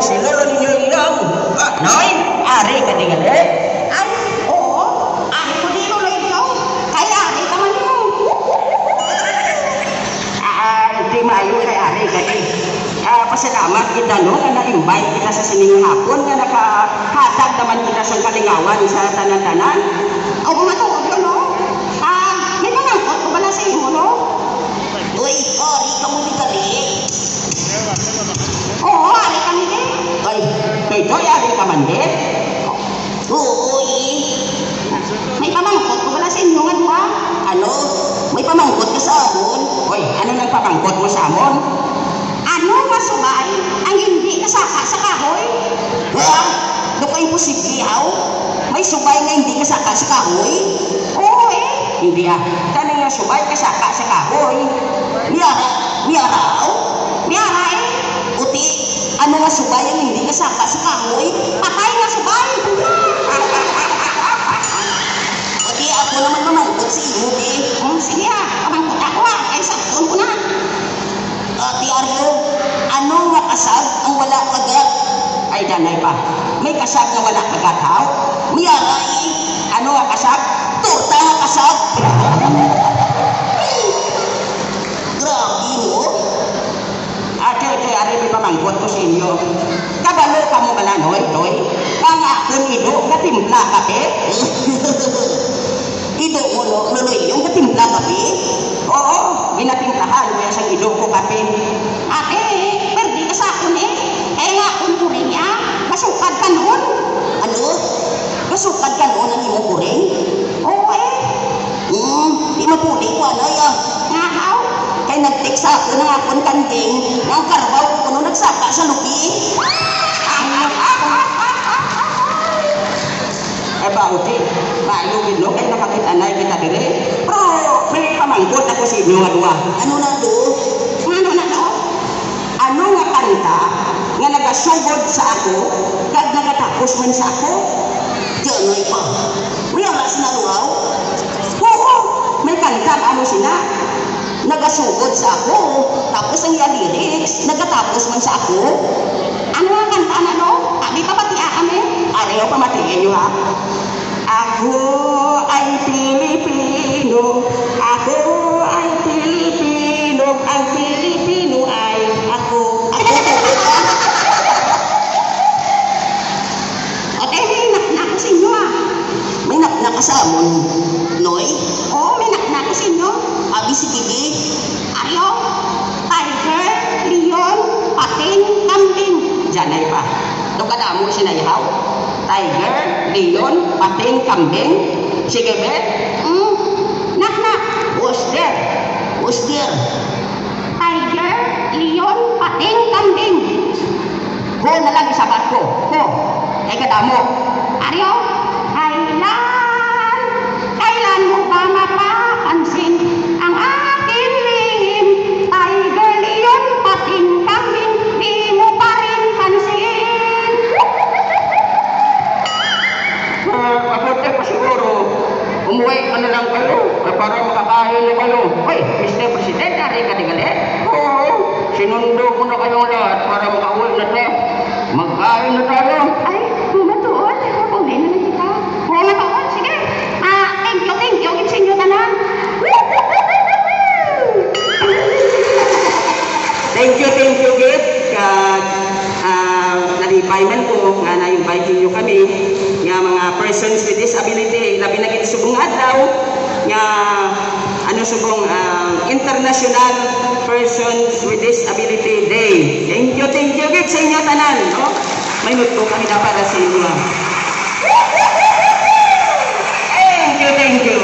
si lolo ninyo ilang. Noy, ari ka di gali. Ay, oo. Ari ko di lolo ito. Kaya ari ka man mo. Di mayo kay ari ka di. Pasalamat kita no, na na-invite kita sa sining hapon, nga nakahatag naman kita sa kalingawan sa tanan-tanan. O matuod ko, no? May pangangkot ko ba na sa imo, no? Uy, ari ka mo di gali. Oo, ari kami din. Ay, kay Toy, ari ka man din. Uy, May pamangkot ko ba na sa inyo nga duha? ano? May pamangkot ka sa amon? Hoy, ano nang pamangkot mo sa amon? Ano masubay ang hindi kasaka sa kahoy? Ha? Do ka imposible, haw? May subay nga hindi kasaka sa kahoy? Oo eh. Hindi Tani nga subay kasaka sa kahoy. Miyara, haw? Miyara eh. Uti, ano nga subay ang hindi kasaka sa kahoy? Patay nga subay. Uti, ako naman mamangkot sa imo, di. Sige pamangkot ako ay sakton ko na. Ati Aryo, ano nga kasag ang wala kagat? Ay, danay pa. May kasag na wala kagataw. Miyara, Ano nga kasag? torta nga kasag. Grabe mo. Ate, ari may pamangkot ko sa inyo. Kabalo ka mo malanoy, Toy. Ang akong ido, gatimpla kape. Ido mo, no? Nuloy, yung katimpla kape? Oo, ginatimplahan mo yan sa ido ko kape. Ate, perdi ka sa akon eh. Kaya nga akong kuring niya. Masukad ka noon. Ano? Kasukad ka noon ang imo kuring? Oo eh. Di mapuli ko, ano, ya? Nga haw. Kay nag-text ako ng akong kanding, ng karbaw ko kuno nagsaka sa lupi. Ay ba, uti, maayugin no, kaya nakakita na kita dire. Pero may pamangkot ako sa inyo nga duwa. Ano na do? Ano na no? Ano nga kanta nga nagasugod sa ako, kag nagatapos man sa ako? Diyan ay pa. May aras na luhaw? Oo, may kanta ano sina. Nagasugod sa ako. Tapos ang iya lyrics, nagatapos man sa ako. Ano nga kanta na no? Abi pa pati kami. Araw pa matingin nyo ha. Ako ay Pilipino, ako ay Pilipino, ang Pilipino ay ako. Ate, may nakna ko sa inyo ah. May nakasamon, Noy? Oo, may nakna ko sa inyo. Abi si Bibi. Aryo, tiger, leon, pating, kambing. Janay pa. Doon ka na mo sinayaw. Tiger, leon, pating, kambing. Sige, be. Naknak. Who's there? Who's there? Tiger, leon, pating, kambing. Ho na lang sa barko. Ho. Ay kadamo. Aryo, kailan mo ba mapapansin ang aking lingin? Tiger, leon, pating, kambing, di mo pa rin pansin. Mabuti pa siguro. Umuwi ka na lang kayo para makakain na kayo. Hoy, Mr. President, nari ka tigalit? Oo. Sinundo ko na kayong lahat para makauwi na tayo. Magkain na tayo. Ay, mumatuon. Uli na lang kita. Mumatuon, sige. Thank you. Gibsin nyo tanan. Thank you, Gip. Nalipay man ko nga na-invite niyo kami nga mga persons with disability. Labi na subong adlaw nga subong International Persons with Disability Day. Thank you, Gip, sa inyo tanan. No? May nuto kami na para sa inyo. Thank you.